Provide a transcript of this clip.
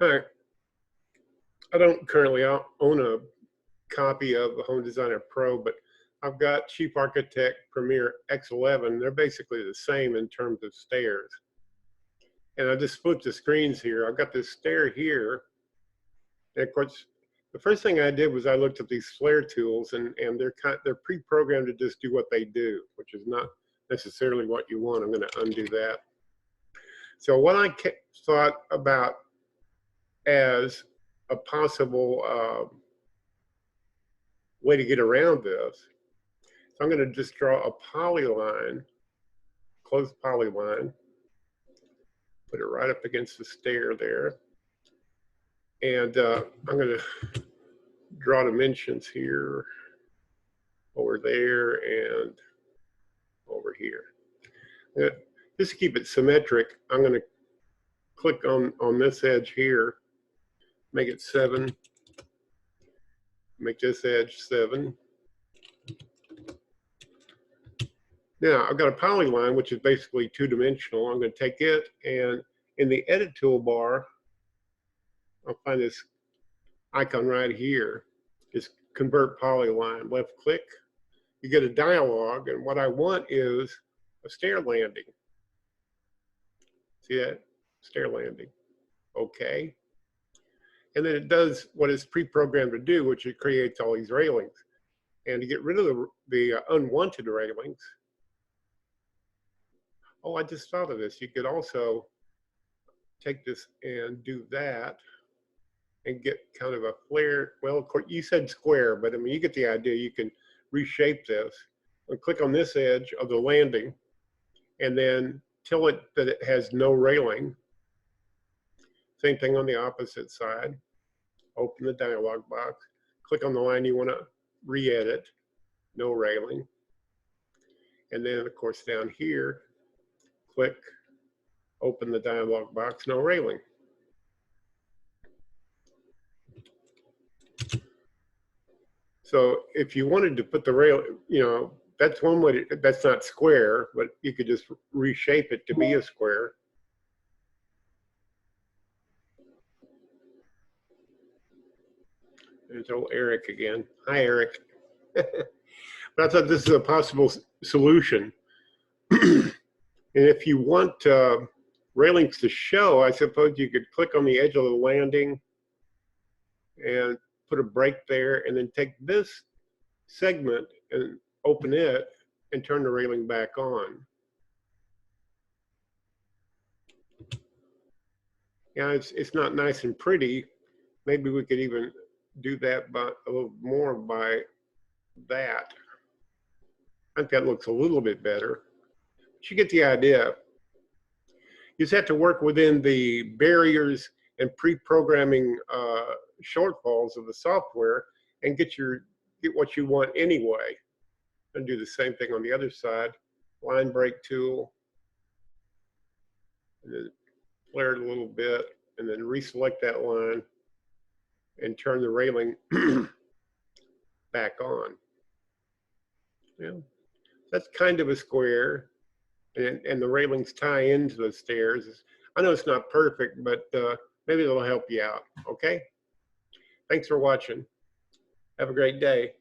Hi, I don't currently own a copy of the Home Designer Pro, but I've got Chief Architect Premier X11. They're basically the same in terms of stairs. And I just flipped the screens here. I've got this stair here. And of course, the first thing I did was I looked at these flare tools, and they're pre-programmed to just do what they do, which is not necessarily what you want. I'm going to undo that. So what I thought about as a possible way to get around this. So I'm going to just draw a polyline, closed polyline, put it right up against the stair there. And I'm going to draw dimensions here, over there, and over here. Just to keep it symmetric, I'm going to click on this edge here, make it 7, make this edge 7. Now, I've got a polyline, which is basically two-dimensional. I'm going to take it, and in the Edit toolbar, I'll find this icon right here. Just Convert Polyline. Left-click. You get a dialog, and what I want is a stair landing. See that? Stair landing. Okay. And then it does what it's pre-programmed to do, which it creates all these railings. And to get rid of the unwanted railings, oh, I just thought of this. You could also take this and do that and get kind of a flare. Well, of course, you said square, but I mean, you get the idea. You can reshape this and click on this edge of the landing and then tell it that it has no railing. Same thing on the opposite side. Open the dialog box. Click on the line you want to re-edit. No railing. And then, of course, down here, click, open the dialog box, no railing. So if you wanted to put the rail, you know, that's one way, that's not square, but you could just reshape it to be a square. There's old Eric again. Hi, Eric. But I thought this is a possible solution. And if you want railings to show, I suppose you could click on the edge of the landing and put a break there, and then take this segment and open it and turn the railing back on. Yeah, it's not nice and pretty. Maybe we could even do that by a little more by that. I think that looks a little bit better. But you get the idea. You just have to work within the barriers and pre-programming shortfalls of the software and get what you want anyway. And do the same thing on the other side. Line break tool, and then flare it a little bit, and then reselect that line and turn the railing back on. Yeah, that's kind of a square, and the railings tie into the stairs. I know it's not perfect, but maybe it'll help you out. Okay? Thanks for watching. Have a great day.